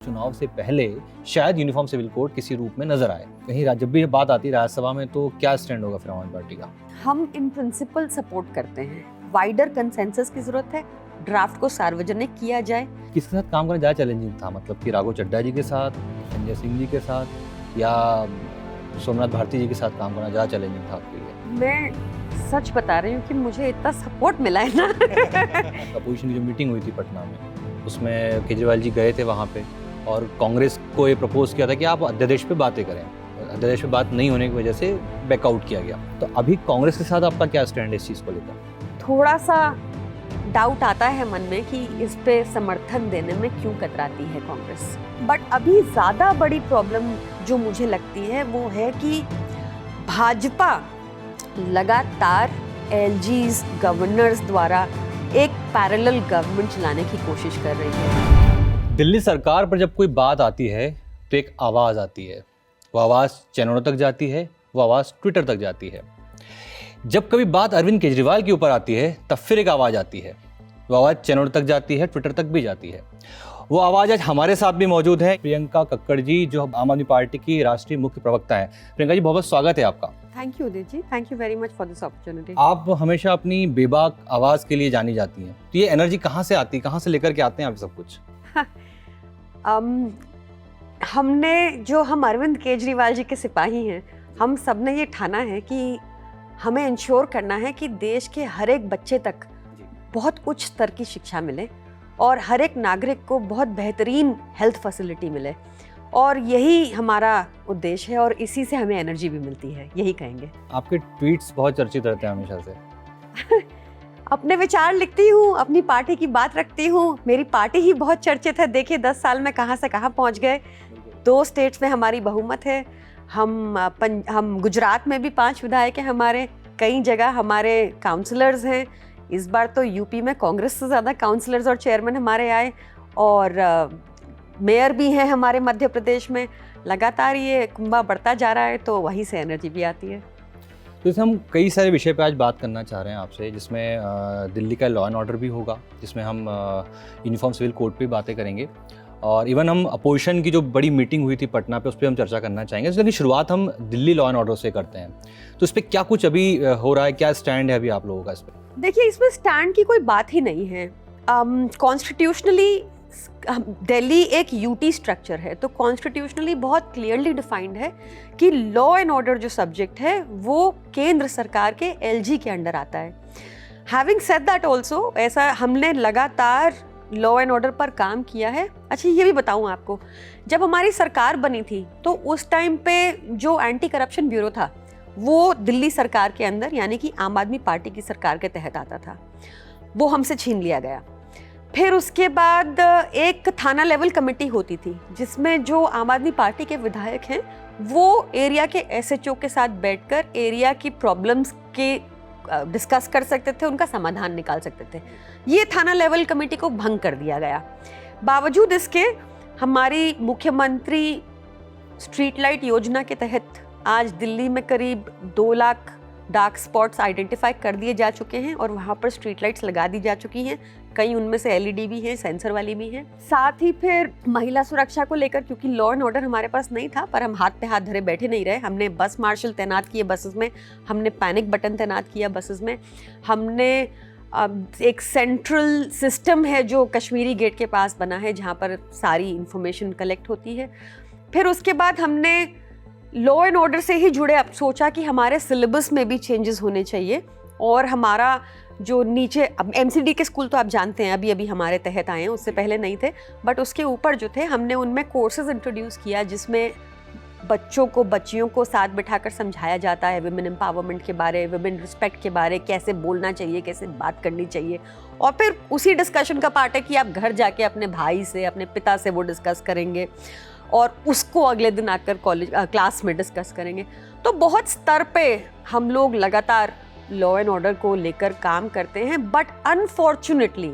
चुनाव से पहले शायद यूनिफॉर्म सिविल कोड किसी रूप में नजर आए कहीं। जब भी ये बात आती है राज्यसभा में तो क्या स्टैंड होगा फिर आम आदमी पार्टी का? हम इन प्रिंसिपल सपोर्ट करते हैं। वाइडर कंसेंसस की जरूरत है, ड्राफ्ट को सार्वजनिक किया जाए। किसके साथ काम करना ज़्यादा चैलेंजिंग था, मतलब कि राघव चड्ढा जी के साथ, संजय सिंह जी के साथ, या सोमनाथ भारती जी के साथ काम करना ज़्यादा चैलेंजिंग था आपके लिए? मैं सच बता रही हूँ कि मुझे इतना सपोर्ट मिला है ना। अपोजिशन की जो मीटिंग हुई थी पटना में, उसमें केजरीवाल जी गए थे वहाँ पे और कांग्रेस को ये प्रपोज किया था कि आप अध्यादेश पे बातें करें। अध्यादेश पे बात नहीं होने की वजह से बैकआउट किया गया। तो अभी कांग्रेस के साथ आपका क्या स्टैंड है इस चीज़ को लेकर? थोड़ा सा डाउट आता है मन में कि इस पे समर्थन देने में क्यों कतराती है कांग्रेस। बट अभी ज्यादा बड़ी प्रॉब्लम जो मुझे लगती है वो है कि भाजपा लगातार एलजीज गवर्नर्स द्वारा एक पैरेलल गवर्नमेंट चलाने की कोशिश कर रही है। दिल्ली सरकार पर जब कोई बात आती है तो एक आवाज़ आती है, वो आवाज़ चैनलों तक जाती है, वो आवाज़ ट्विटर तक जाती है। जब कभी बात अरविंद केजरीवाल के ऊपर आती है तब फिर एक आवाज़ आती है, वो आवाज़ चैनलों तक जाती है, ट्विटर तक भी जाती है। वो आवाज़ आज हमारे साथ भी मौजूद है, प्रियंका कक्कड़ जी, जो आम आदमी पार्टी की राष्ट्रीय मुख्य प्रवक्ता है। प्रियंका जी, बहुत बहुत स्वागत है आपका। Thank you Udit ji, thank you very much for this opportunity. आप हमेशा अपनी बेबाक आवाज़ के लिए जानी जाती हैं, तो ये एनर्जी कहाँ से आती है, कहाँ से लेकर के आते हैं आप सब कुछ? हम अरविंद केजरीवाल जी के सिपाही हैं, हम सब ने ये ठाना है कि हमें इंश्योर करना है कि देश के हर एक बच्चे तक बहुत उच्च स्तर की शिक्षा मिले और हर एक नागरिक को बहुत बेहतरीन हेल्थ फैसिलिटी मिले, और यही हमारा उद्देश्य है और इसी से हमें एनर्जी भी मिलती है, यही कहेंगे। आपके ट्वीट्स बहुत चर्चित रहते हैं हमेशा से। अपने विचार लिखती हूँ, अपनी पार्टी की बात रखती हूँ। मेरी पार्टी ही बहुत चर्चित है। देखिए 10 साल में कहाँ से कहाँ पहुँच गए। 2 स्टेट्स में हमारी बहुमत है। हम गुजरात में भी 5 विधायक हैं हमारे, कई जगह हमारे काउंसलर्स हैं। इस बार तो यूपी में कांग्रेस से ज़्यादा काउंसलर्स और चेयरमैन हमारे आए, और मेयर भी हैं हमारे मध्य प्रदेश में। लगातार ये कुंभा बढ़ता जा रहा है, तो वहीं से एनर्जी भी आती है। तो इसे हम कई सारे विषय पे आज बात करना चाह रहे हैं आपसे, जिसमें दिल्ली का लॉ एंड ऑर्डर भी होगा, जिसमें हम यूनिफॉर्म सिविल कोड पे बातें करेंगे, और इवन हम अपोजिशन की जो बड़ी मीटिंग हुई थी पटना पे उस पर हम चर्चा करना चाहेंगे। इसकी शुरुआत हम दिल्ली लॉ एंड ऑर्डर से करते हैं। तो इस पर क्या कुछ अभी हो रहा है, क्या स्टैंड है अभी आप लोगों का इस पर? देखिए, इसमें स्टैंड की कोई बात ही नहीं है। कॉन्स्टिट्यूशनली दिल्ली एक यूटी स्ट्रक्चर है, तो कॉन्स्टिट्यूशनली बहुत क्लियरली डिफाइंड है कि लॉ एंड ऑर्डर जो सब्जेक्ट है वो केंद्र सरकार के एलजी के अंडर आता है। हैविंग सेड दैट ऑल्सो, ऐसा हमने लगातार लॉ एंड ऑर्डर पर काम किया है। अच्छा, ये भी बताऊं आपको, जब हमारी सरकार बनी थी तो उस टाइम पे जो एंटी करप्शन ब्यूरो था वो दिल्ली सरकार के अंदर, यानी कि आम आदमी पार्टी की सरकार के तहत आता था, वो हमसे छीन लिया गया। फिर उसके बाद एक थाना लेवल कमेटी होती थी जिसमें जो आम आदमी पार्टी के विधायक हैं वो एरिया के एसएचओ के साथ बैठकर एरिया की प्रॉब्लम्स के डिस्कस कर सकते थे, उनका समाधान निकाल सकते थे। ये थाना लेवल कमेटी को भंग कर दिया गया। बावजूद इसके हमारी मुख्यमंत्री स्ट्रीट लाइट योजना के तहत आज दिल्ली में करीब 2 लाख डार्क स्पॉट्स आइडेंटिफाई कर दिए जा चुके हैं और वहाँ पर स्ट्रीट लाइट्स लगा दी जा चुकी हैं। कई उनमें से एलईडी भी हैं, सेंसर वाली भी हैं। साथ ही फिर महिला सुरक्षा को लेकर, क्योंकि लॉ एंड ऑर्डर हमारे पास नहीं था, पर हम हाथ पे हाथ धरे बैठे नहीं रहे। हमने बस मार्शल तैनात किए बसेस में, हमने पैनिक बटन तैनात किया बसेस में, हमने एक सेंट्रल सिस्टम है जो कश्मीरी गेट के पास बना है जहाँ पर सारी इंफॉर्मेशन कलेक्ट होती है। फिर उसके बाद हमने लॉ एंड ऑर्डर से ही जुड़े अब सोचा कि हमारे सिलेबस में भी चेंजेस होने चाहिए, और हमारा जो नीचे अब एमसीडी के स्कूल तो आप जानते हैं अभी अभी हमारे तहत आए हैं, उससे पहले नहीं थे, बट उसके ऊपर जो थे हमने उनमें कोर्सेज इंट्रोड्यूस किया जिसमें बच्चों को, बच्चियों को साथ बिठाकर समझाया जाता है विमेन एम्पावरमेंट के बारे, विमेन रिस्पेक्ट के बारे, कैसे बोलना चाहिए, कैसे बात करनी चाहिए। और फिर उसी डिस्कशन का पार्ट है कि आप घर जाके अपने भाई से, अपने पिता से वो डिस्कस करेंगे और उसको अगले दिन आकर क्लास में डिस्कस करेंगे। तो बहुत स्तर पे हम लोग लगातार लॉ एंड ऑर्डर को लेकर काम करते हैं, बट अनफॉर्चुनेटली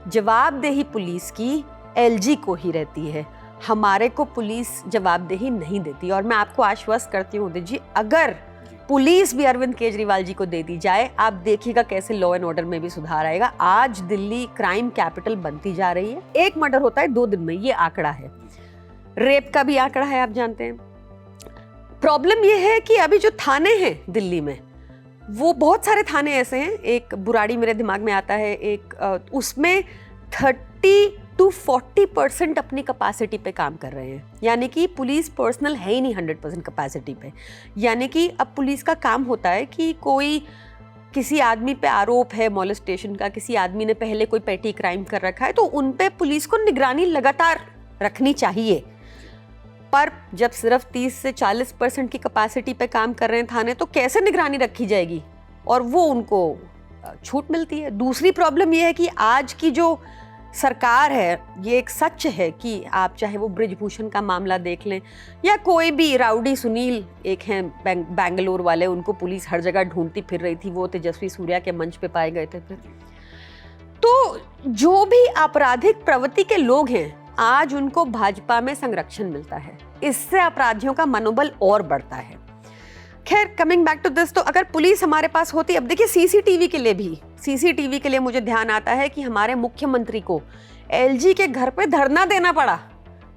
जवाबदेही पुलिस की एलजी को ही रहती है, हमारे को पुलिस जवाबदेही नहीं देती। और मैं आपको आश्वस्त करती हूँ उदित जी, अगर पुलिस भी अरविंद केजरीवाल जी को दे दी जाए, आप देखिएगा कैसे लॉ एंड ऑर्डर में भी सुधार आएगा। आज दिल्ली क्राइम कैपिटल बनती जा रही है, 1 मर्डर होता है 2 दिन में, ये आंकड़ा है। रेप का भी आंकड़ा है, आप जानते हैं। प्रॉब्लम ये है कि अभी जो थाने हैं दिल्ली में, वो बहुत सारे थाने ऐसे हैं, एक बुराड़ी मेरे दिमाग में आता है, एक उसमें 30 to 40% अपनी कैपेसिटी पे काम कर रहे हैं, यानी कि पुलिस पर्सनल है ही नहीं 100% कैपेसिटी पे। यानी कि अब पुलिस का काम होता है कि कोई किसी आदमी पे आरोप है मोलेस्टेशन का, किसी आदमी ने पहले कोई पेटी क्राइम कर रखा है, तो उन पे पुलिस को निगरानी लगातार रखनी चाहिए। पर जब सिर्फ 30 से 40% की कैपेसिटी पे काम कर रहे हैं थाने, तो कैसे निगरानी रखी जाएगी, और वो उनको छूट मिलती है। दूसरी प्रॉब्लम ये है कि आज की जो सरकार है, ये एक सच है कि आप चाहे वो बृजभूषण का मामला देख लें, या कोई भी राउडी सुनील एक हैं बैंगलोर वाले, उनको पुलिस हर जगह ढूंढती फिर रही थी, वो तेजस्वी सूर्या के मंच पे पाए गए थे। फिर तो जो भी आपराधिक प्रवृत्ति के लोग हैं, आज उनको भाजपा में संरक्षण मिलता है, इससे अपराधियों का मनोबल और बढ़ता है। खैर, कमिंग बैक टू दिस, तो अगर पुलिस हमारे पास होती, अब देखिए सीसीटीवी के लिए मुझे ध्यान आता है कि हमारे मुख्यमंत्री को एलजी के घर पे धरना देना पड़ा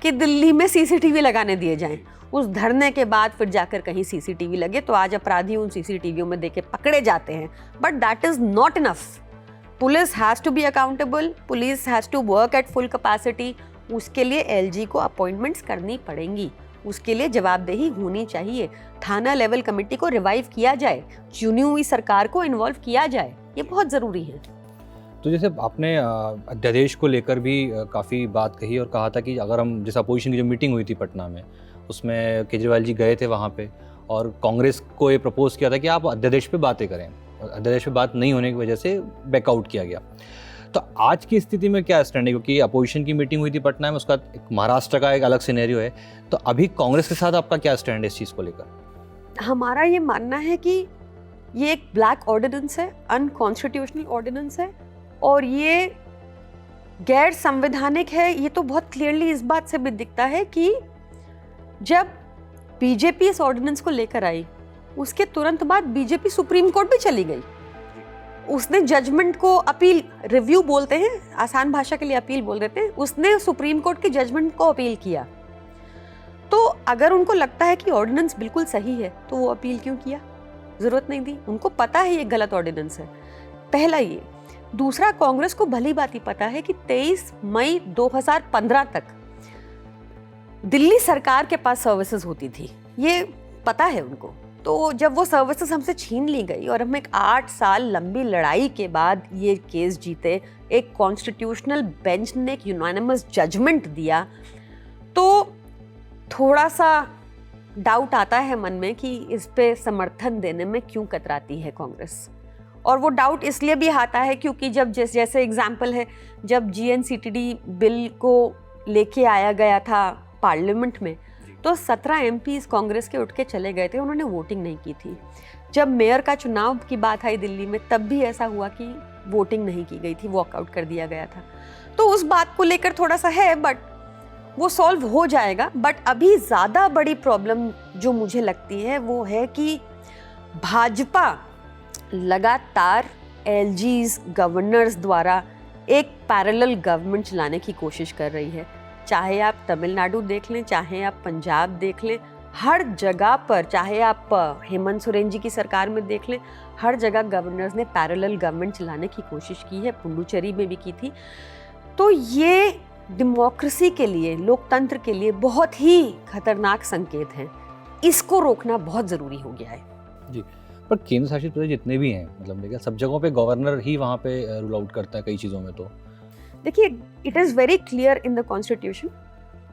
कि दिल्ली में सीसीटीवी लगाने दिए जाएं। उस धरने के बाद फिर जाकर कहीं सीसीटीवी लगे, तो आज अपराधी उन सीसीटीवियों में देखे पकड़े जाते हैं। But that is not enough. Police has to be accountable, police has to work at full capacity. उसके लिए एलजी को अपॉइंटमेंट्स करनी पड़ेंगी, उसके लिए जवाबदेही होनी चाहिए। थाना लेवल कमेटी को रिवाइव किया जाए, चुनी हुई सरकार को इन्वॉल्व किया जाए, ये बहुत ज़रूरी है। तो जैसे आपने अध्यादेश को लेकर भी काफ़ी बात कही और कहा था कि अगर हम, जैसे अपोजिशन की जो मीटिंग हुई थी पटना में, उसमें केजरीवाल जी गए थे वहाँ पे, और कांग्रेस को ये प्रपोज किया था कि आप अध्यादेश पे बातें करें, और अध्यादेश पे बात नहीं होने की वजह से बैकआउट किया गया। तो आज की स्थिति में क्या स्टैंड है, क्योंकि अपोजिशन की मीटिंग हुई थी पटना में, उसका एक महाराष्ट्र का एक अलग सिनेरियो है, तो अभी कांग्रेस के साथ आपका क्या स्टैंड है इस चीज़ को लेकर? हमारा ये मानना है कि ये एक ब्लैक ऑर्डिनेंस है, अनकॉन्स्टिट्यूशनल ऑर्डिनेंस है, और ये गैर संवैधानिक है। ये तो बहुत क्लियरली इस बात से भी दिखता है कि जब बीजेपी इस ऑर्डिनेंस को लेकर आई, उसके तुरंत बाद बीजेपी सुप्रीम कोर्ट भी चली गई। उसने जजमेंट को अपील, रिव्यू बोलते हैं, आसान भाषा के लिए अपील बोल देते हैं, उसने सुप्रीम कोर्ट की जजमेंट को अपील किया। तो अगर उनको लगता है कि ऑर्डिनेंस बिल्कुल सही है, तो वो अपील क्यों किया? जरूरत नहीं थी, उनको पता है ये गलत ऑर्डिनेंस है। पहला ये। दूसरा, कांग्रेस को भली बात पता है कि 23 मई 2015 तक दिल्ली सरकार के पास सर्विसेज होती थी, ये पता है उनको। तो जब वो सर्विसेज हमसे छीन ली गई और हम एक 8 साल लंबी लड़ाई के बाद ये केस जीते, एक कॉन्स्टिट्यूशनल बेंच ने एक यूनानिमस जजमेंट दिया, तो थोड़ा सा डाउट आता है मन में कि इस पे समर्थन देने में क्यों कतराती है कांग्रेस। और वो डाउट इसलिए भी आता है क्योंकि जब जैसे एग्जाम्पल है, जब GNCTD बिल को लेके आया गया था पार्लियामेंट में, तो 17 MPs कांग्रेस के उठ के चले गए थे, उन्होंने वोटिंग नहीं की थी। जब मेयर का चुनाव की बात आई दिल्ली में, तब भी ऐसा हुआ कि वोटिंग नहीं की गई थी, वॉकआउट कर दिया गया था। तो उस बात को लेकर थोड़ा सा है, बट वो सॉल्व हो जाएगा। बट अभी ज़्यादा बड़ी प्रॉब्लम जो मुझे लगती है वो है कि भाजपा लगातार LGs गवर्नर्स द्वारा एक पैरेलल गवर्नमेंट चलाने की कोशिश कर रही है। चाहे आप तमिलनाडु देख लें, चाहे आप पंजाब देख लें, हर जगह पर, चाहे आप हेमंत सोरेन जी की सरकार में देख लें, हर जगह गवर्नर्स ने पैरेलल गवर्नमेंट चलाने की कोशिश की है, पुडुचेरी में भी की थी। तो ये डेमोक्रेसी के लिए, लोकतंत्र के लिए बहुत ही खतरनाक संकेत हैं। इसको रोकना बहुत ज़रूरी हो गया है जी। पर केंद्र शासित प्रदेश जितने भी हैं, मतलब देखिए सब जगहों पे गवर्नर ही वहाँ पे रूल आउट करता है कई चीज़ों में। तो देखिए, it is very clear in the constitution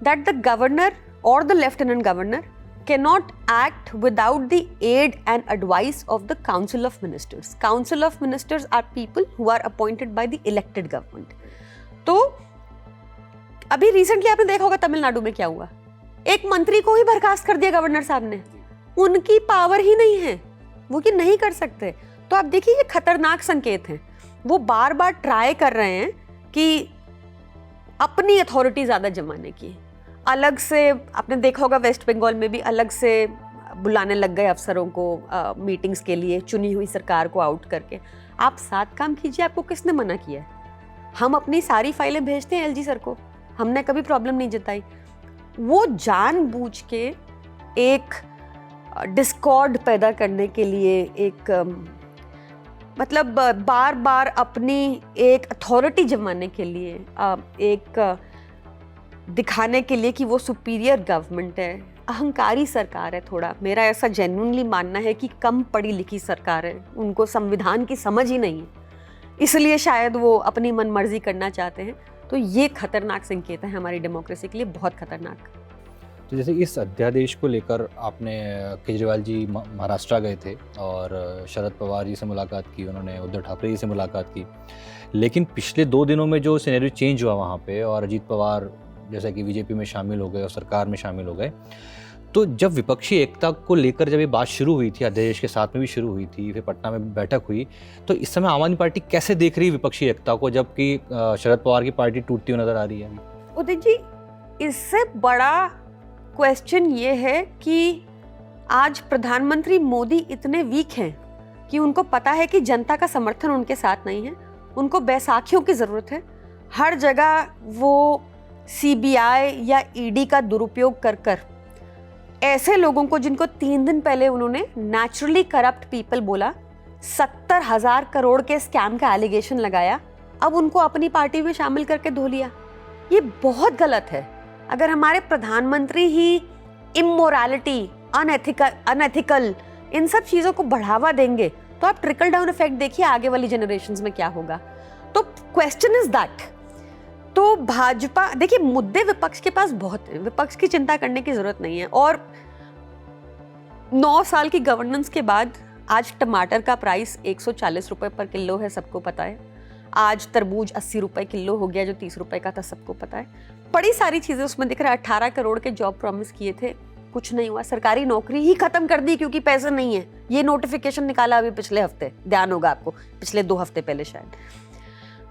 that the governor और the lieutenant governor cannot act without the aid and advice of the Council of Ministers. Council of Ministers are people who are appointed by the elected government. तो अभी recently आपने देखा होगा तमिलनाडु में क्या हुआ, एक मंत्री को ही बर्खास्त कर दिया गवर्नर साहब ने। उनकी पावर ही नहीं है, वो कि नहीं कर सकते। तो आप देखिए, ये खतरनाक संकेत हैं। वो बार बार ट्राई कर रहे हैं कि अपनी अथॉरिटी ज़्यादा जमाने की। अलग से आपने देखा होगा वेस्ट बंगाल में भी अलग से बुलाने लग गए अफसरों को मीटिंग्स के लिए, चुनी हुई सरकार को आउट करके। आप 7 काम कीजिए, आपको किसने मना किया है? हम अपनी सारी फाइलें भेजते हैं एलजी सर को, हमने कभी प्रॉब्लम नहीं जताई। वो जानबूझ के एक डिस्कॉर्ड पैदा करने के लिए, एक मतलब बार बार अपनी एक अथॉरिटी जमाने के लिए, एक दिखाने के लिए कि वो सुपीरियर गवर्नमेंट है, अहंकारी सरकार है थोड़ा। मेरा ऐसा जेन्युइनली मानना है कि कम पढ़ी लिखी सरकार है, उनको संविधान की समझ ही नहीं है, इसलिए शायद वो अपनी मनमर्जी करना चाहते हैं। तो ये खतरनाक संकेत है हमारी डेमोक्रेसी के लिए, बहुत खतरनाक। तो जैसे इस अध्यादेश को लेकर आपने केजरीवाल जी महाराष्ट्र गए थे और शरद पवार जी से मुलाकात की, उन्होंने उद्धव ठाकरे जी से मुलाकात की, लेकिन पिछले 2 दिनों में जो सिनेरियो चेंज हुआ वहाँ पे, और अजीत पवार जैसा कि बीजेपी में शामिल हो गए और सरकार में शामिल हो गए, तो जब विपक्षी एकता को लेकर जब ये बात शुरू हुई थी, अध्यादेश के साथ में भी शुरू हुई थी, फिर पटना में बैठक हुई, तो इस समय आम आदमी पार्टी कैसे देख रही है विपक्षी एकता को, जबकि शरद पवार की पार्टी टूटती हुई नजर आ रही है? उदित जी, इससे बड़ा क्वेश्चन ये है कि आज प्रधानमंत्री मोदी इतने वीक हैं कि उनको पता है कि जनता का समर्थन उनके साथ नहीं है, उनको बैसाखियों की ज़रूरत है। हर जगह वो सीबीआई या ईडी का दुरुपयोग कर कर ऐसे लोगों को, जिनको 3 दिन पहले उन्होंने नेचुरली करप्ट पीपल बोला, 70,000 करोड़ के स्कैम का एलिगेशन लगाया, अब उनको अपनी पार्टी में शामिल करके धो लिया। ये बहुत गलत है। अगर हमारे प्रधानमंत्री ही इमोरलिटी, अनएथिकल इन सब चीज़ों को बढ़ावा देंगे, तो आप ट्रिकल डाउन इफेक्ट देखिए आगे वाली जनरेशंस में क्या होगा। तो क्वेश्चन इज दैट। तो भाजपा, देखिए मुद्दे विपक्ष के पास बहुत हैं, विपक्ष की चिंता करने की जरूरत नहीं है। और 9 साल की गवर्नेंस के बाद आज टमाटर का प्राइस 140 रुपए पर किलो है, सबको पता है। आज तरबूज 80 रुपए किलो हो गया, जो 30 रुपए का था, सबको पता है। बड़ी सारी चीजें उसमें दिख रहा है। 18 करोड़ के जॉब प्रॉमिस किए थे, कुछ नहीं हुआ। सरकारी नौकरी ही खत्म कर दी क्योंकि पैसे नहीं है। ये नोटिफिकेशन निकाला अभी पिछले हफ्ते, ध्यान होगा आपको, पिछले 2 हफ्ते पहले शायद।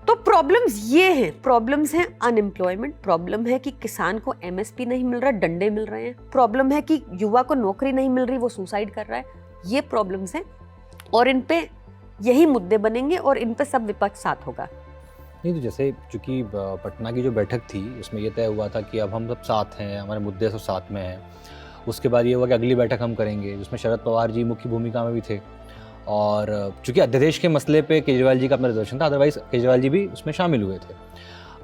तो प्रॉब्लम्स ये हैं, प्रॉब्लम्स हैं अनएम्प्लॉयमेंट, प्रॉब्लम है कि किसान को एमएसपी नहीं मिल रहा, डंडे मिल रहे हैं, प्रॉब्लम है कि युवा को नौकरी नहीं मिल रही, वो सुसाइड कर रहा है। ये प्रॉब्लम्स हैं और इन पे यही मुद्दे बनेंगे और इन पे सब विपक्ष साथ होगा। नहीं, तो जैसे चूंकि पटना की जो बैठक थी उसमें ये तय हुआ था कि अब हम सब साथ हैं, हमारे मुद्दे सब साथ में हैं। उसके बाद ये हुआ कि अगली बैठक हम करेंगे, जिसमें शरद पवार जी मुख्य भूमिका में भी थे, और चूंकि अध्यादेश के मसले पे केजरीवाल जी का अपना रिजर्वेशन था, अदरवाइज केजरीवाल जी भी उसमें शामिल हुए थे।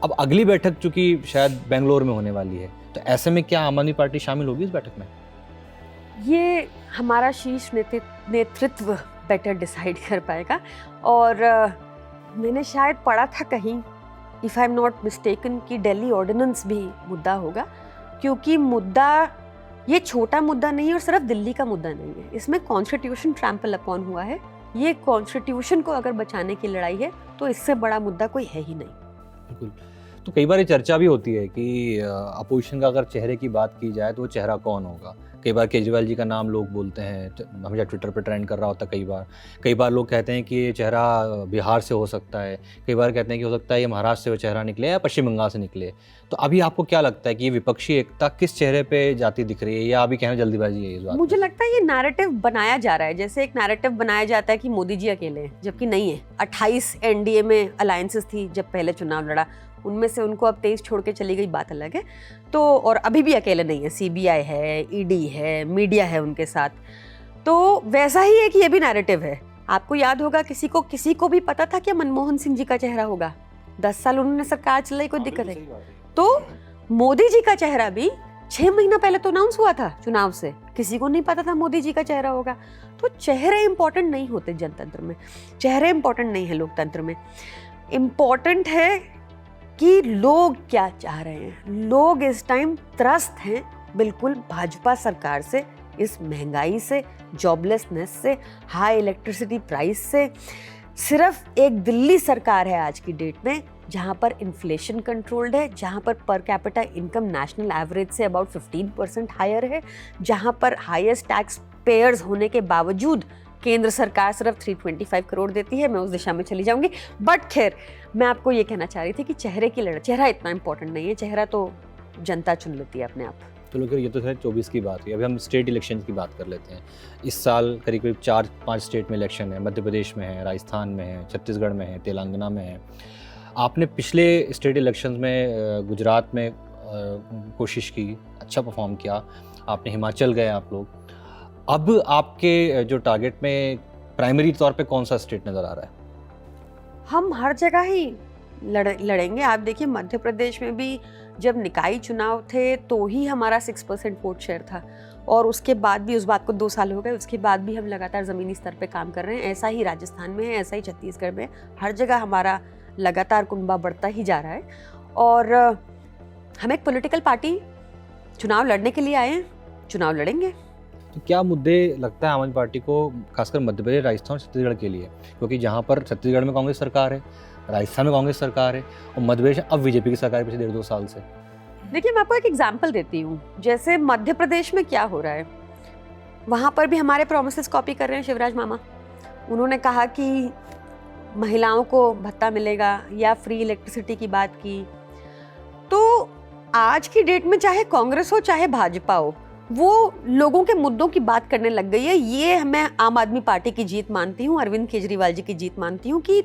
अब अगली बैठक चूंकि शायद बेंगलोर में होने वाली है, तो ऐसे में क्या आम आदमी पार्टी शामिल होगी इस बैठक में? ये हमारा शीर्ष नेतृत्व बेटर डिसाइड कर पाएगा। और मैंने शायद पढ़ा था कहीं, if I am not mistaken, कि दिल्ली ऑर्डिनेंस भी मुद्दा होगा, क्योंकि मुद्दा ये छोटा मुद्दा नहीं है और सिर्फ दिल्ली का मुद्दा नहीं है। इसमें कॉन्स्टिट्यूशन ट्रैम्पल अपॉन हुआ है। ये कॉन्स्टिट्यूशन को अगर बचाने की लड़ाई है तो इससे बड़ा मुद्दा कोई है ही नहीं। बिल्कुल। तो कई बार ये चर्चा भी होती है कि अपोजिशन का अगर चेहरे की बात की जाए तो वो चेहरा कौन होगा। कई बार केजरीवाल जी का नाम लोग बोलते हैं, हमेशा ट्विटर पे ट्रेंड कर रहा होता है। कई बार लोग कहते हैं कि ये चेहरा बिहार से हो सकता है, कई बार कहते हैं कि हो सकता है ये महाराष्ट्र से वो चेहरा निकले या पश्चिम बंगाल से निकले। तो अभी आपको क्या लगता है कि ये विपक्षी एकता किस चेहरे पे जाती दिख रही है, या अभी कहना जल्दीबाजी है इस बात? मुझे लगता है ये नैरेटिव बनाया जा रहा है, जैसे एक नैरेटिव बनाया जाता है कि मोदी जी अकेले हैं, जबकि नहीं है। 28 एनडीए में अलायंसेस थी जब पहले चुनाव लड़ा, उनमें से उनको अब 23 छोड़ के चली गई, बात अलग है। तो और अभी भी अकेले नहीं है, सीबीआई है, ईडी है, मीडिया है उनके साथ। तो वैसा ही है कि ये भी नैरेटिव है। आपको याद होगा किसी को भी पता था कि मनमोहन सिंह जी का चेहरा होगा। 10 साल उन्होंने सरकार चलाई, कोई दिक्कत है? तो मोदी जी का चेहरा भी 6 महीना पहले तो अनाउंस हुआ था चुनाव से, किसी को नहीं पता था मोदी जी का चेहरा होगा। तो चेहरे इंपॉर्टेंट नहीं होते जनतंत्र में, चेहरे इंपॉर्टेंट नहीं है लोकतंत्र में। इंपॉर्टेंट है कि लोग क्या चाह रहे हैं। लोग इस टाइम त्रस्त हैं बिल्कुल भाजपा सरकार से, इस महंगाई से, जॉबलेसनेस से, हाई इलेक्ट्रिसिटी प्राइस से। सिर्फ एक दिल्ली सरकार है आज की डेट में जहां पर इन्फ्लेशन कंट्रोल्ड है, जहां per capita income national average से अबाउट 15% हायर है, जहां पर हाईएस्ट टैक्स पेयर्स होने के बावजूद केंद्र सरकार सिर्फ 325 करोड़ देती है। मैं उस दिशा में चली जाऊंगी, बट खैर मैं आपको ये कहना चाह रही थी कि चेहरा इतना इंपॉर्टेंट नहीं है। चेहरा तो जनता चुन लेती है अपने आप। चलो फिर ये तो खैर 24 की बात हुई। अभी हम स्टेट इलेक्शन की बात कर लेते हैं। इस साल करीब करीब 4-5 स्टेट में इलेक्शन है। मध्य प्रदेश में है, राजस्थान में है, छत्तीसगढ़ में है, तेलंगाना में है। आपने पिछले स्टेट इलेक्शंस में गुजरात में कोशिश की, अच्छा परफॉर्म किया, आपने हिमाचल गए आप लोग। अब आपके जो टारगेट में प्राइमरी तौर पे कौन सा स्टेट नज़र आ रहा है? हम हर जगह ही लड़ेंगे। आप देखिए मध्य प्रदेश में भी जब निकाय चुनाव थे तो ही हमारा 6% वोट शेयर था, और उसके बाद भी, उस बात को 2 साल हो गए, उसके बाद भी हम लगातार ज़मीनी स्तर पे काम कर रहे हैं। ऐसा ही राजस्थान में है, ऐसा ही छत्तीसगढ़ में, हर जगह हमारा लगातार कुनबा बढ़ता ही जा रहा है। और हम एक पॉलिटिकल पार्टी चुनाव लड़ने के लिए आए हैं, चुनाव लड़ेंगे। तो क्या मुद्दे लगता है आम आदमी पार्टी को, खासकर मध्य प्रदेश, राजस्थान और छत्तीसगढ़ के लिए? क्योंकि जहाँ पर छत्तीसगढ़ में कांग्रेस सरकार है, राजस्थान में कांग्रेस सरकार है, और मध्य प्रदेश अब बीजेपी की सरकार है पिछले 1.5-2 साल से। देखिए मैं आपको एक एग्जाम्पल देती हूँ। जैसे मध्य प्रदेश में क्या हो रहा है, वहाँ पर भी हमारे प्रोमिसेस कॉपी कर रहे हैं शिवराज मामा। उन्होंने कहा कि महिलाओं को भत्ता मिलेगा या फ्री इलेक्ट्रिसिटी की बात की। तो आज की डेट में चाहे कांग्रेस हो चाहे भाजपा हो, वो लोगों के मुद्दों की बात करने लग गई है। ये मैं आम आदमी पार्टी की जीत मानती हूँ, अरविंद केजरीवाल जी की जीत मानती हूँ कि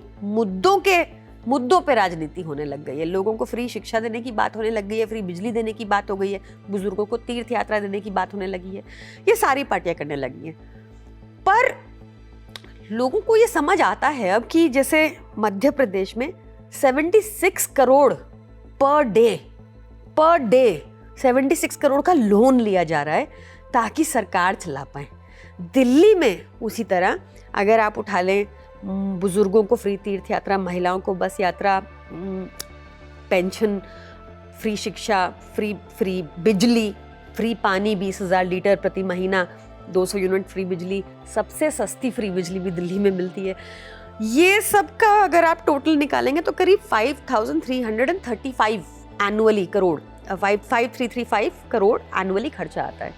मुद्दों पे राजनीति होने लग गई है। लोगों को फ्री शिक्षा देने की बात होने लग गई है, फ्री बिजली देने की बात हो गई है, बुजुर्गों को तीर्थ यात्रा देने की बात होने लगी है। ये सारी पार्टियां करने लगी हैं। पर लोगों को ये समझ आता है अब कि जैसे मध्य प्रदेश में 76 करोड़ पर डे 76 करोड़ का लोन लिया जा रहा है ताकि सरकार चला पाए। दिल्ली में उसी तरह अगर आप उठा लें, बुजुर्गों को फ्री तीर्थ यात्रा, महिलाओं को बस यात्रा, पेंशन, फ्री शिक्षा, फ्री बिजली, फ्री पानी 20,000 लीटर प्रति महीना, 200 यूनिट फ्री बिजली, सबसे सस्ती फ्री बिजली भी दिल्ली में मिलती है। ये सब का अगर आप टोटल निकालेंगे तो करीब 5,335 एनुअली करोड़, 5,335 करोड़ एनुअली खर्चा आता है।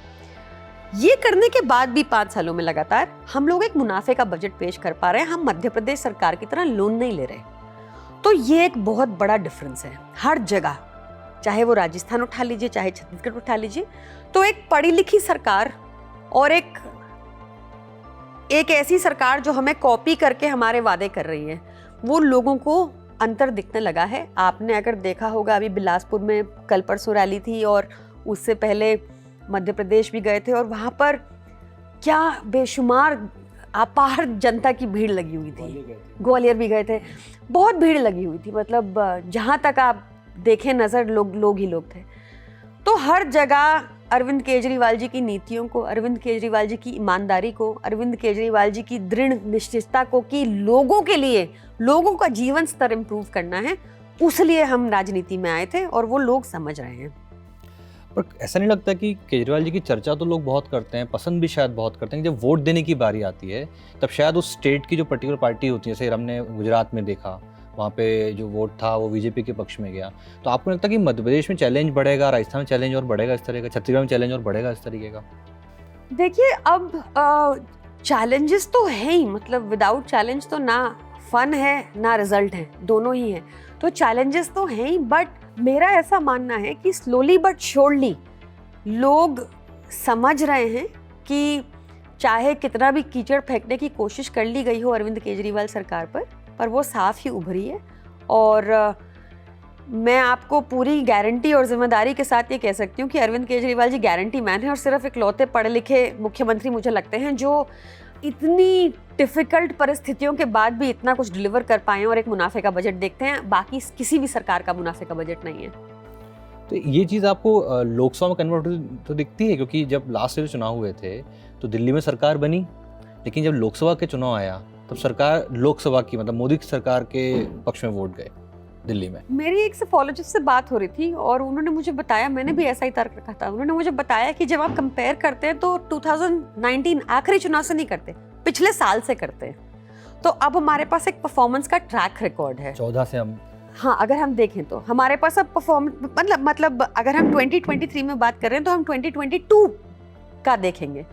ये करने के बाद भी 5 सालों में लगातार हम लोग एक मुनाफे का बजट पेश कर पा रहे हैं। हम मध्य प्रदेश सरकार की तरह लोन नहीं ले रहे। तो ये एक बहुत बड़ा डिफरेंस है हर जगह, चाहे वो राजस्थान उठा लीजिए, चाहे छत्तीसगढ़ उठा लीजिए। तो एक पढ़ी लिखी सरकार और एक ऐसी सरकार जो हमें कॉपी करके हमारे वादे कर रही है, वो लोगों को अंतर दिखने लगा है। आपने अगर देखा होगा, अभी बिलासपुर में कल परसों रैली थी और उससे पहले मध्य प्रदेश भी गए थे, और वहाँ पर क्या बेशुमार अपार जनता की भीड़ लगी हुई थी। ग्वालियर भी गए थे, बहुत भीड़ लगी हुई थी। मतलब जहाँ तक आप देखें नज़र, लोग ही लोग थे। तो हर जगह अरविंद केजरीवाल जी की नीतियों को, अरविंद केजरीवाल जी की ईमानदारी को, अरविंद केजरीवाल जी की दृढ़ निश्चितता को कि लोगों के लिए, लोगों का जीवन स्तर इम्प्रूव करना है, उसलिए हम राजनीति में आए थे और वो लोग समझ रहे हैं। पर ऐसा नहीं लगता कि केजरीवाल जी की चर्चा तो लोग बहुत करते हैं, पसंद भी शायद बहुत करते हैं, जब वोट देने की बारी आती है तब शायद उस स्टेट की जो पर्टिकुलर पार्टी होती है, जैसे हमने गुजरात में देखा, वहाँ पे जो वोट था वो बीजेपी के पक्ष में गया। तो आपको लगता है कि मध्य प्रदेश में चैलेंज बढ़ेगा, राजस्थान में चैलेंज और बढ़ेगा इस तरह का, छत्तीसगढ़ में चैलेंज और बढ़ेगा इस तरीके का? देखिए अब चैलेंजेस तो है ही, मतलब विदाउट चैलेंज तो ना फन है ना रिजल्ट है, दोनों ही है। तो चैलेंजेस तो हैं ही, बट मेरा ऐसा मानना है कि स्लोली बट श्योरली लोग समझ रहे हैं कि चाहे कितना भी कीचड़ फेंकने की कोशिश कर ली गई हो अरविंद केजरीवाल सरकार पर वो साफ ही उभरी है। और मैं आपको पूरी गारंटी और जिम्मेदारी के साथ ये कह सकती हूँ कि अरविंद केजरीवाल जी गारंटी मैन है और सिर्फ इकलौते पढ़े लिखे मुख्यमंत्री मुझे लगते हैं जो इतनी डिफ़िकल्ट परिस्थितियों के बाद भी इतना कुछ डिलीवर कर पाए और एक मुनाफे का बजट देखते हैं। बाकी किसी भी सरकार का मुनाफे का बजट नहीं है। तो ये चीज़ आपको लोकसभा में कन्वर्ट तो दिखती है, क्योंकि जब लास्ट ईयर चुनाव हुए थे तो दिल्ली में सरकार बनी, लेकिन जब लोकसभा के चुनाव आया तब सरकार लोकसभा की, मतलब मोदी की सरकार के पक्ष में वोट गए दिल्ली में। मेरी एक सेफोलॉजिस्ट से बात हो रही थी और उन्होंने मुझे बताया, मैंने भी ऐसा ही तर्क रखा था, उन्होंने मुझे बताया कि जब आप कंपेयर करते हैं तो 2019 आखिरी चुनाव से नहीं करते, पिछले साल से करते हैं। तो अब हमारे पास एक परफॉर्मेंस का ट्रैक रिकॉर्ड है 14 से हम, हाँ अगर हम देखें तो हमारे पास अब परफॉर्मेंस मतलब अगर हम 2023 में बात कर रहे हैं तो हम 2022 का देखेंगे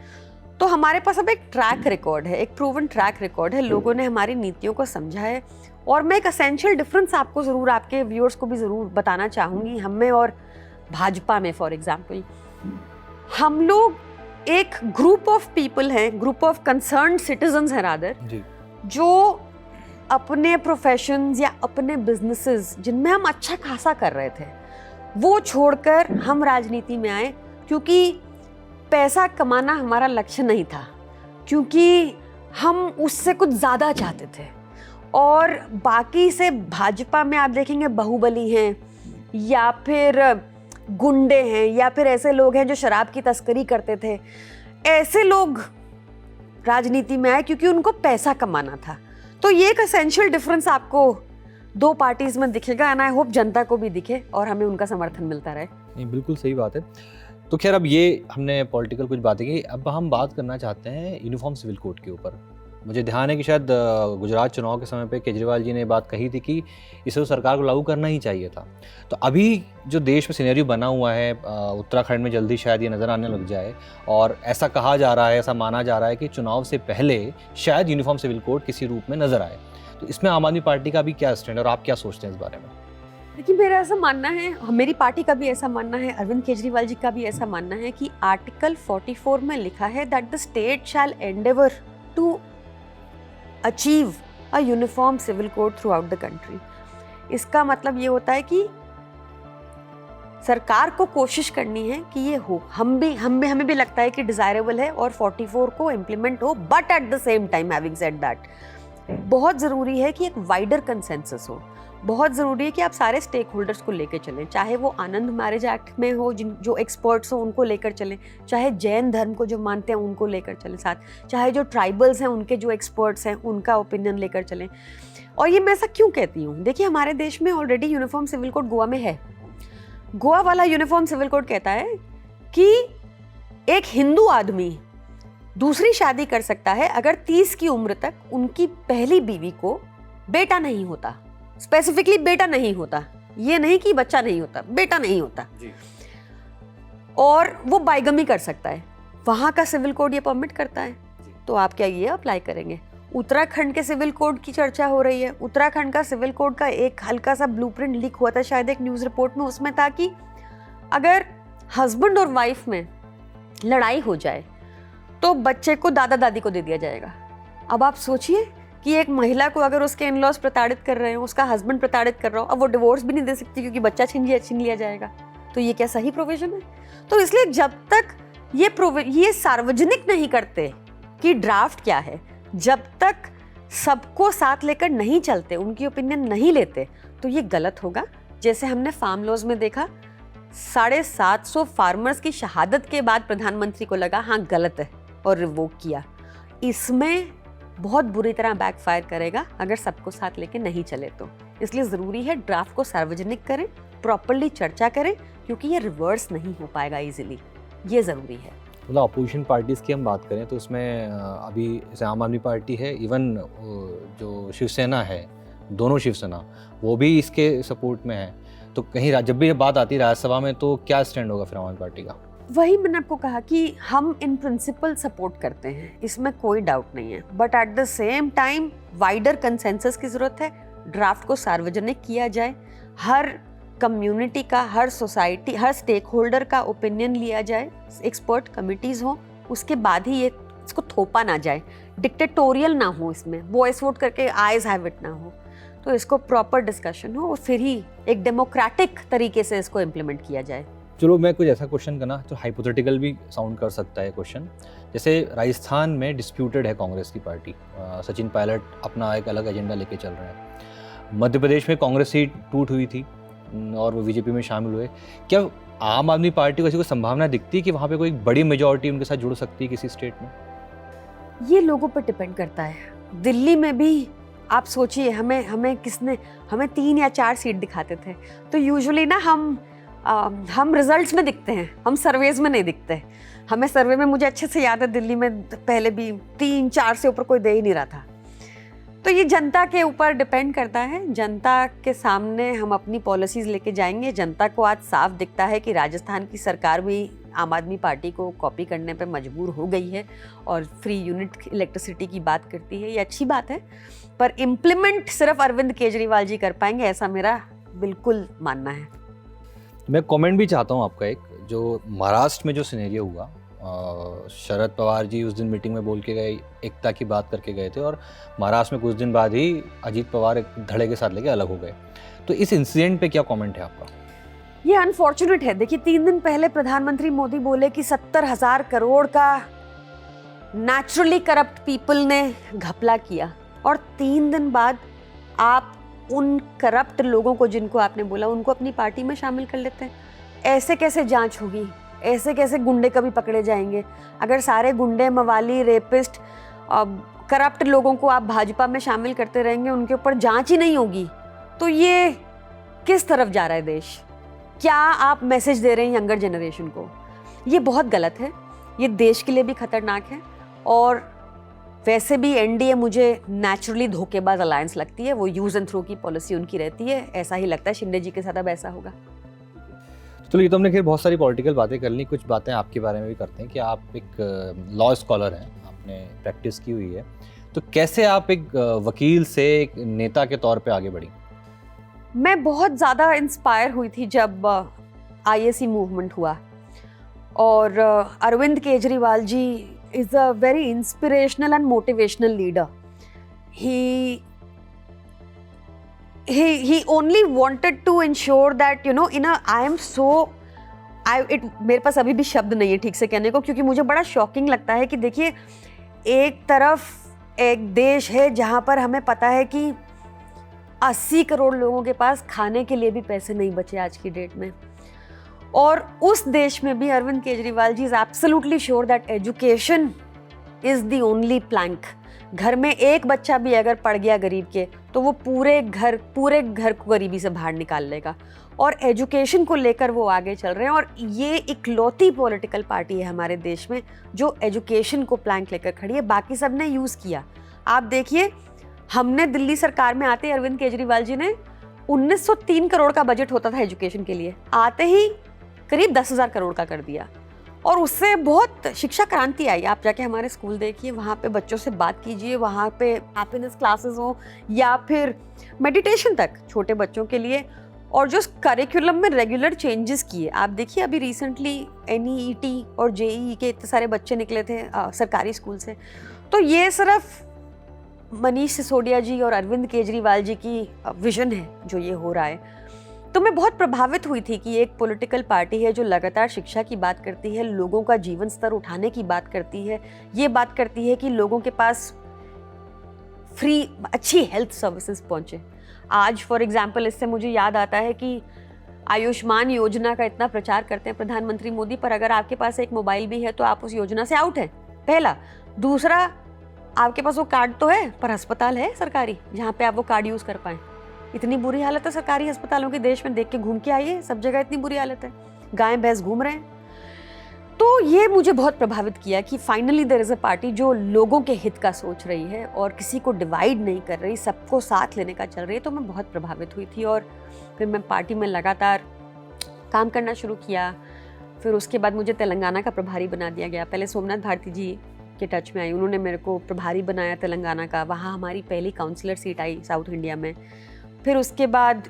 तो हमारे पास अब एक ट्रैक रिकॉर्ड है, एक प्रूवन ट्रैक रिकॉर्ड है। लोगों ने हमारी नीतियों को समझा है और मैं एक एसेंशियल डिफरेंस आपको ज़रूर, आपके व्यूअर्स को भी ज़रूर बताना चाहूँगी हम में और भाजपा में। फॉर एग्जाम्पल हम लोग एक ग्रुप ऑफ पीपल हैं, ग्रुप ऑफ कंसर्न्ड सिटीजन्स हैं रादर, जी जो अपने प्रोफेशंस या अपने बिजनेसेस जिनमें हम अच्छा खासा कर रहे थे वो छोड़कर हम राजनीति में आए, क्योंकि पैसा कमाना हमारा लक्ष्य नहीं था, क्योंकि हम उससे कुछ ज़्यादा चाहते थे। और बाकी से भाजपा में आप देखेंगे बाहुबली हैं या फिर गुंडे हैं या फिर ऐसे लोग हैं जो शराब की तस्करी करते थे, ऐसे लोग राजनीति में आए क्योंकि उनको पैसा कमाना था। तो ये एक एसेंशियल डिफरेंस आपको दो पार्टीज में दिखेगा, एंड आई होप जनता को भी दिखे और हमें उनका समर्थन मिलता रहे। नहीं, बिल्कुल सही बात है। तो खैर, अब ये हमने पॉलिटिकल कुछ बातें की, अब हम बात करना चाहते हैं यूनिफॉर्म सिविल कोड के ऊपर। मुझे ध्यान है कि शायद गुजरात चुनाव के समय पे केजरीवाल जी ने बात कही थी कि इसे तो सरकार को लागू करना ही चाहिए था। तो अभी जो देश में सिनेरियो बना हुआ है, उत्तराखंड में जल्दी शायद ये नज़र आने लग जाए, और ऐसा कहा जा रहा है, ऐसा माना जा रहा है कि चुनाव से पहले शायद यूनिफॉर्म सिविल कोड किसी रूप में नज़र आए। तो इसमें आम आदमी पार्टी का भी क्या स्टैंड और आप क्या सोचते हैं इस बारे में? देखिए, मेरा ऐसा मानना है, मेरी पार्टी का भी ऐसा मानना है, अरविंद केजरीवाल जी का भी ऐसा मानना है कि आर्टिकल 44 में लिखा है that the state shall endeavour to achieve a uniform civil code throughout the country. इसका मतलब ये होता है कि सरकार को कोशिश करनी है कि ये हो, हमें भी लगता है कि डिजायरेबल है और 44 को इम्प्लीमेंट हो, but at the same time having said that बहुत ज़रूरी है कि एक वाइडर कंसेंसस हो। बहुत ज़रूरी है कि आप सारे स्टेक होल्डर्स को लेकर चलें, चाहे वो आनंद मैरिज एक्ट में हो, जो एक्सपर्ट्स हो उनको लेकर चलें, चाहे जैन धर्म को जो मानते हैं उनको लेकर चलें साथ, चाहे जो ट्राइबल्स हैं उनके जो एक्सपर्ट्स हैं उनका ओपिनियन लेकर चलें। और ये मैं ऐसा क्यों कहती हूँ, देखिए हमारे देश में already uniform civil code Goa में है। गोवा वाला यूनिफॉर्म सिविल कोड कहता है कि एक हिंदू आदमी दूसरी शादी कर सकता है अगर 30 की उम्र तक उनकी पहली बीवी को बेटा नहीं होता, स्पेसिफिकली बेटा नहीं होता, ये नहीं कि बच्चा नहीं होता, बेटा नहीं होता जी। और वो बाइगमी कर सकता है, वहां का सिविल कोड ये परमिट करता है। तो आप क्या ये अप्लाई करेंगे? उत्तराखंड के सिविल कोड की चर्चा हो रही है। उत्तराखंड का सिविल कोड का एक हल्का सा ब्लूप्रिंट लीक हुआ था शायद एक न्यूज रिपोर्ट में, उसमें था कि अगर हस्बैंड और वाइफ में लड़ाई हो जाए तो बच्चे को दादा दादी को दे दिया जाएगा। अब आप सोचिए कि एक महिला को अगर उसके इन-लॉज प्रताड़ित कर रहे हो, उसका हस्बैंड प्रताड़ित कर रहा हो, अब वो डिवोर्स भी नहीं दे सकती क्योंकि बच्चा छीन लिया जाएगा। तो ये क्या सही प्रोविजन है? तो इसलिए जब तक ये सार्वजनिक नहीं करते कि ड्राफ्ट क्या है, जब तक सबको साथ लेकर नहीं चलते, उनकी ओपिनियन नहीं लेते, तो ये गलत होगा। जैसे हमने फार्म लॉज में देखा, 750 फार्मर्स की शहादत के बाद प्रधानमंत्री को लगा हाँ गलत है और रिवोक किया। इसमें बहुत बुरी तरह बैकफायर करेगा अगर सबको साथ लेके नहीं चले तो। इसलिए ज़रूरी है ड्राफ्ट को सार्वजनिक करें, प्रॉपर्ली चर्चा करें, क्योंकि ये रिवर्स नहीं हो पाएगा इजीली, ये ज़रूरी है। मतलब अपोजिशन पार्टीज़ की हम बात करें तो इसमें अभी जैसे आम आदमी पार्टी है, इवन जो शिवसेना है, दोनों शिवसेना, वो भी इसके सपोर्ट में है। तो कहीं जब भी ये बात आती है राज्यसभा में तो क्या स्टैंड होगा फिर आम आदमी पार्टी का? वही मैंने आपको कहा कि हम इन प्रिंसिपल सपोर्ट करते हैं, इसमें कोई डाउट नहीं है, but at the same time wider consensus की ज़रूरत है। ड्राफ्ट को सार्वजनिक किया जाए, हर कम्युनिटी का, हर सोसाइटी, हर स्टेक होल्डर का ओपिनियन लिया जाए, एक्सपर्ट कमिटीज़ हो, उसके बाद ही ये इसको थोपा ना जाए, डिक्टेटोरियल ना हो, इसमें वॉइस वोट करके आइज हैव इट ना हो। तो इसको प्रॉपर डिस्कशन हो और फिर ही एक डेमोक्रेटिक तरीके से इसको इम्प्लीमेंट किया जाए। चलो मैं कुछ ऐसा क्वेश्चन करना तो हाइपोथेटिकल भी साउंड कर सकता है क्वेश्चन। जैसे राजस्थान में डिस्प्यूटेड है कांग्रेस की पार्टी, सचिन पायलट अपना एक अलग एजेंडा लेके चल रहे हैं। मध्य प्रदेश में कांग्रेस सीट टूट हुई थी और वो बीजेपी में शामिल हुए। क्या आम आदमी पार्टी को ऐसी कोई संभावना दिखती है कि वहाँ पे कोई बड़ी मेजॉरिटी उनके साथ जुड़ सकती है किसी स्टेट में? ये लोगों पर डिपेंड करता है। दिल्ली में भी आप सोचिए, हमें 3 या 4 सीट दिखाते थे, तो यूजुअली ना हम रिजल्ट्स में दिखते हैं, हम सर्वेज में नहीं दिखते। हमें सर्वे में, मुझे अच्छे से याद है, दिल्ली में पहले भी 3-4 से ऊपर कोई दे ही नहीं रहा था। तो ये जनता के ऊपर डिपेंड करता है। जनता के सामने हम अपनी पॉलिसीज़ लेके जाएंगे। जनता को आज साफ दिखता है कि राजस्थान की सरकार भी आम आदमी पार्टी को कॉपी करने पे मजबूर हो गई है और फ्री यूनिट इलेक्ट्रिसिटी की बात करती है। ये अच्छी बात है, पर इम्प्लीमेंट सिर्फ अरविंद केजरीवाल जी कर पाएंगे ऐसा मेरा बिल्कुल मानना है। मैं कमेंट भी चाहता हूँ आपका एक, जो महाराष्ट्र में जो सिनेरियो हुआ, शरद पवार जी उस दिन मीटिंग में बोल के गए, एकता की बात करके गए थे, और महाराष्ट्र में कुछ दिन बाद ही अजीत पवार एक धड़े के साथ लेके अलग हो गए। तो इस इंसिडेंट पे क्या कमेंट है आपका? ये अनफॉर्चुनेट है। देखिए, 3 दिन पहले प्रधानमंत्री मोदी बोले कि 70,000 करोड़ का नेचुरली करप्ट पीपल ने घपला किया, और 3 दिन बाद आप उन करप्ट लोगों को, जिनको आपने बोला, उनको अपनी पार्टी में शामिल कर लेते हैं। ऐसे कैसे जांच होगी? ऐसे कैसे गुंडे कभी पकड़े जाएंगे? अगर सारे गुंडे, मवाली, रेपिस्ट, करप्ट लोगों को आप भाजपा में शामिल करते रहेंगे, उनके ऊपर जांच ही नहीं होगी, तो ये किस तरफ जा रहा है देश? क्या आप मैसेज दे रहे हैं यंगर जनरेशन को? ये बहुत गलत है, ये देश के लिए भी खतरनाक है। और वैसे भी एनडीए मुझे नेचुरली धोखेबाज अलायंस लगती है। वो यूज एंड थ्रो की पॉलिसी उनकी रहती है। ऐसा ही लगता है शिंदे जी के साथ अब ऐसा होगा। चलो, ये तो हमने खैर बहुत सारी पॉलिटिकल बातें कर ली, कुछ बातें आपके बारे में भी करते हैं कि आप एक लॉ स्कॉलर हैं, आपने प्रैक्टिस की हुई है, तो कैसे आप एक वकील से एक नेता के तौर पे आगे बढ़ी? मैं बहुत ज़्यादा इंस्पायर हुई थी जब आईएसी मूवमेंट हुआ, और Arvind Kejriwal ji is a very inspirational and motivational leader. He only wanted to ensure that, you know, मेरे पास अभी भी शब्द नहीं है ठीक से कहने को, क्योंकि मुझे बड़ा शॉकिंग लगता है कि देखिए, एक तरफ एक देश है जहाँ पर हमें पता है कि 80 करोड़ लोगों के पास खाने के लिए भी पैसे नहीं बचे आज की डेट में, और उस देश में भी Arvind Kejriwal ji is absolutely sure that education is the only plank. घर में एक बच्चा भी अगर पढ़ गया गरीब के, तो वो पूरे घर को गरीबी से बाहर निकाल लेगा, और एजुकेशन को लेकर वो आगे चल रहे हैं। और ये इकलौती पॉलिटिकल पार्टी है हमारे देश में जो एजुकेशन को प्लैंक लेकर खड़ी है। बाकी सब ने यूज़ किया। आप देखिए, हमने दिल्ली सरकार में आते ही अरविंद केजरीवाल जी ने 1903 करोड़ का बजट होता था एजुकेशन के लिए, आते ही करीब 10,000 करोड़ का कर दिया, और उससे बहुत शिक्षा क्रांति आई। आप जाके हमारे स्कूल देखिए, वहाँ पे बच्चों से बात कीजिए, वहाँ पे हैप्पीनेस क्लासेस हो या फिर मेडिटेशन तक छोटे बच्चों के लिए, और जो करिकुलम में रेगुलर चेंजेस किए। आप देखिए, अभी रिसेंटली एनईईटी और जेईई के इतने सारे बच्चे निकले थे सरकारी स्कूल से। तो ये सिर्फ मनीष सिसोदिया जी और अरविंद केजरीवाल जी की विजन है जो ये हो रहा है। तो मैं बहुत प्रभावित हुई थी कि एक पॉलिटिकल पार्टी है जो लगातार शिक्षा की बात करती है, लोगों का जीवन स्तर उठाने की बात करती है, ये बात करती है कि लोगों के पास फ्री अच्छी हेल्थ सर्विसेज पहुंचे। आज फॉर एग्जांपल इससे मुझे याद आता है कि आयुष्मान योजना का इतना प्रचार करते हैं प्रधानमंत्री मोदी, पर अगर आपके पास एक मोबाइल भी है तो आप उस योजना से आउट हैं, पहला। दूसरा, आपके पास वो कार्ड तो है पर अस्पताल है सरकारी जहाँ पे आप वो कार्ड यूज़ कर पाएँ? इतनी बुरी हालत है सरकारी अस्पतालों की देश में, देख के घूम के आइए, सब जगह इतनी बुरी हालत है, गाय भैंस घूम रहे हैं। तो ये मुझे बहुत प्रभावित किया कि finally there is a party जो लोगों के हित का सोच रही है और किसी को डिवाइड नहीं कर रही, सबको साथ लेने का चल रही है। तो मैं बहुत प्रभावित हुई थी, और फिर मैं पार्टी में लगातार काम करना शुरू किया। फिर उसके बाद मुझे तेलंगाना का प्रभारी बना दिया गया। पहले सोमनाथ भारती जी के टच में आई, उन्होंने मेरे को प्रभारी बनाया तेलंगाना का। वहाँ हमारी पहली काउंसलर सीट आई साउथ इंडिया में। फिर उसके बाद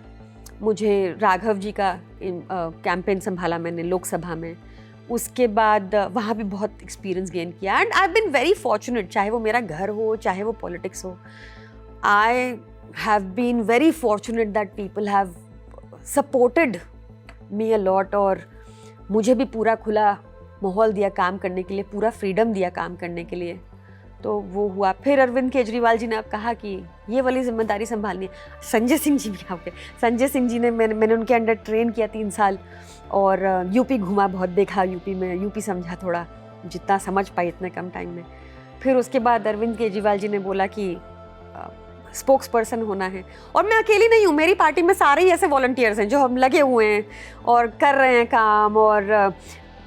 मुझे राघव जी का कैंपेन संभाला मैंने लोकसभा में। उसके बाद वहाँ भी बहुत एक्सपीरियंस गेन किया, and I have been very fortunate, चाहे वो मेरा घर हो चाहे वो पॉलिटिक्स हो। I have been very fortunate that people have supported me a lot, और मुझे भी पूरा खुला माहौल दिया काम करने के लिए, पूरा फ्रीडम दिया काम करने के लिए। तो वो हुआ। फिर अरविंद केजरीवाल जी ने अब कहा कि ये वाली जिम्मेदारी संभालनी है। संजय सिंह जी भी आपके, संजय सिंह जी ने मैंने उनके अंडर ट्रेन किया 3 साल, और यूपी घुमा, बहुत देखा यूपी में, यूपी समझा थोड़ा, जितना समझ पाई इतने कम टाइम में। फिर उसके बाद अरविंद केजरीवाल जी ने बोला कि स्पोक्स पर्सन होना है, और मैं अकेली नहीं हूँ, मेरी पार्टी में सारे ही ऐसे वॉलंटियर्स हैं जो हम लगे हुए हैं और कर रहे हैं काम, और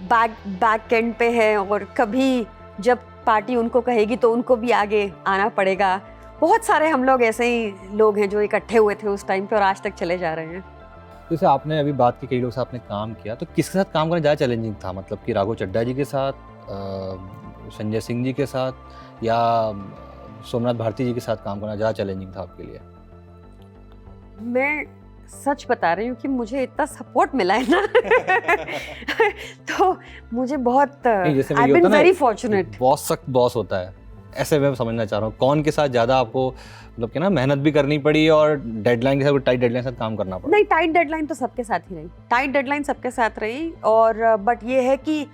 बैक एंड पे है, और कभी जब पार्टी उनको कहेगी तो उनको भी आगे आना पड़ेगा। बहुत सारे हम लोग ऐसे ही लोग हैं जो इकट्ठे हुए थे उस टाइम पे, और आज तक चले जा रहे हैं। जैसे आपने अभी बात की कई लोग से आपने काम किया, तो किसके साथ काम करना ज़्यादा चैलेंजिंग था? मतलब कि राघव चड्ढा जी के साथ, संजय सिंह जी के साथ, या सोमनाथ भारती जी के साथ काम करना ज़्यादा चैलेंजिंग था आपके लिए? मैं सच बता रही हूँ कि मुझे इतना सपोर्ट मिला है ना तो मुझे बहुत आई बीन वेरी फॉर्चुनेट। बहुत सख्त बॉस होता है, ऐसे मैं समझना चाह रहा हूँ कौन के साथ ज़्यादा आपको मतलब कि ना मेहनत भी करनी पड़ी और डेडलाइन के साथ, टाइट डेडलाइन के साथ काम करना पड़ा? नहीं, टाइट डेडलाइन तो सबके साथ ही रही, टाइट डेडलाइन सबके साथ रही। और बट ये है कि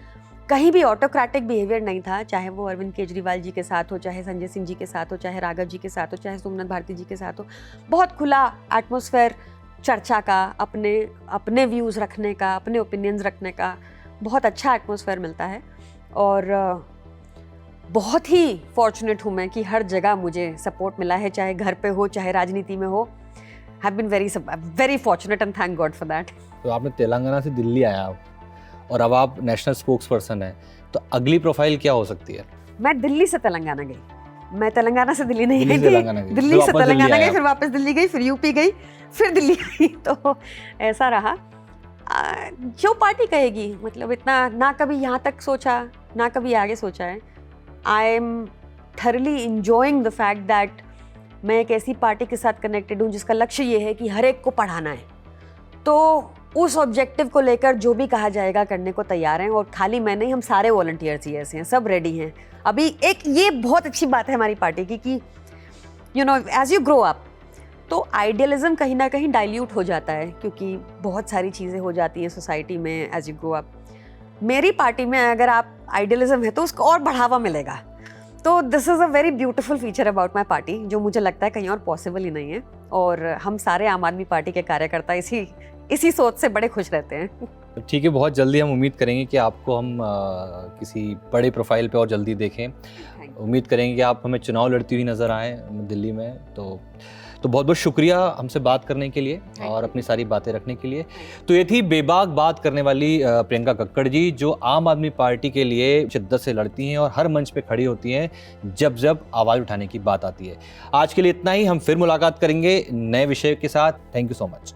कहीं भी ऑटोक्रेटिक बिहेवियर नहीं था, चाहे वो अरविंद केजरीवाल जी के साथ हो, चाहे संजय सिंह जी के साथ हो, चाहे राघव जी के साथ हो, चाहे सोमनाथ भारती जी के साथ हो। बहुत खुला एटमॉस्फेयर चर्चा का, अपने व्यूज़ रखने का, अपने ओपिनियंस रखने का बहुत अच्छा एटमॉस्फेयर मिलता है। और बहुत ही फॉर्चुनेट हूँ मैं कि हर जगह मुझे सपोर्ट मिला है, चाहे घर पे हो चाहे राजनीति में हो। Have been very fortunate and thank God for that. तो आपने तेलंगाना से दिल्ली आया आप, और अब आप नेशनल स्पोक्स पर्सन हैं, तो अगली प्रोफाइल क्या हो सकती है? मैं दिल्ली से तेलंगाना गई, मैं तेलंगाना से दिल्ली नहीं गई, दिल्ली से वापस तेलंगाना गई, फिर वापस दिल्ली गई, फिर यूपी गई, फिर दिल्ली गई। तो ऐसा रहा। जो पार्टी कहेगी, मतलब इतना ना कभी यहाँ तक सोचा ना कभी आगे सोचा है। I am thoroughly enjoying the fact that मैं एक ऐसी पार्टी के साथ कनेक्टेड हूँ जिसका लक्ष्य ये है कि हर एक को पढ़ाना है। तो उस ऑब्जेक्टिव को लेकर जो भी कहा जाएगा करने को तैयार हैं। और खाली मैं नहीं, हम सारे वॉलंटियर्स ही ऐसे हैं, सब रेडी हैं। अभी एक ये बहुत अच्छी बात है हमारी पार्टी की कि you know as you grow up तो आइडियलिज्म कहीं ना कहीं डाइल्यूट हो जाता है, क्योंकि बहुत सारी चीज़ें हो जाती हैं सोसाइटी में एज यू ग्रो अप। मेरी पार्टी में अगर आप आइडियलिज्म है तो उसको और बढ़ावा मिलेगा। तो this is a very beautiful feature about my party, जो मुझे लगता है कहीं और पॉसिबल ही नहीं है। और हम सारे आम आदमी पार्टी के कार्यकर्ता इसी सोच से बड़े खुश रहते हैं। ठीक है, बहुत जल्दी हम उम्मीद करेंगे कि आपको हम किसी बड़े प्रोफाइल पे और जल्दी देखें। उम्मीद करेंगे कि आप हमें चुनाव लड़ती हुई नज़र आएँ दिल्ली में। तो बहुत बहुत शुक्रिया हमसे बात करने के लिए और अपनी सारी बातें रखने के लिए। तो ये थी बेबाक बात करने वाली प्रियंका कक्कड़ जी, जो आम आदमी पार्टी के लिए शिद्दत से लड़ती हैं और हर मंच पे खड़ी होती हैं जब जब आवाज़ उठाने की बात आती है। आज के लिए इतना ही, हम फिर मुलाकात करेंगे नए विषय के साथ। Thank you so much.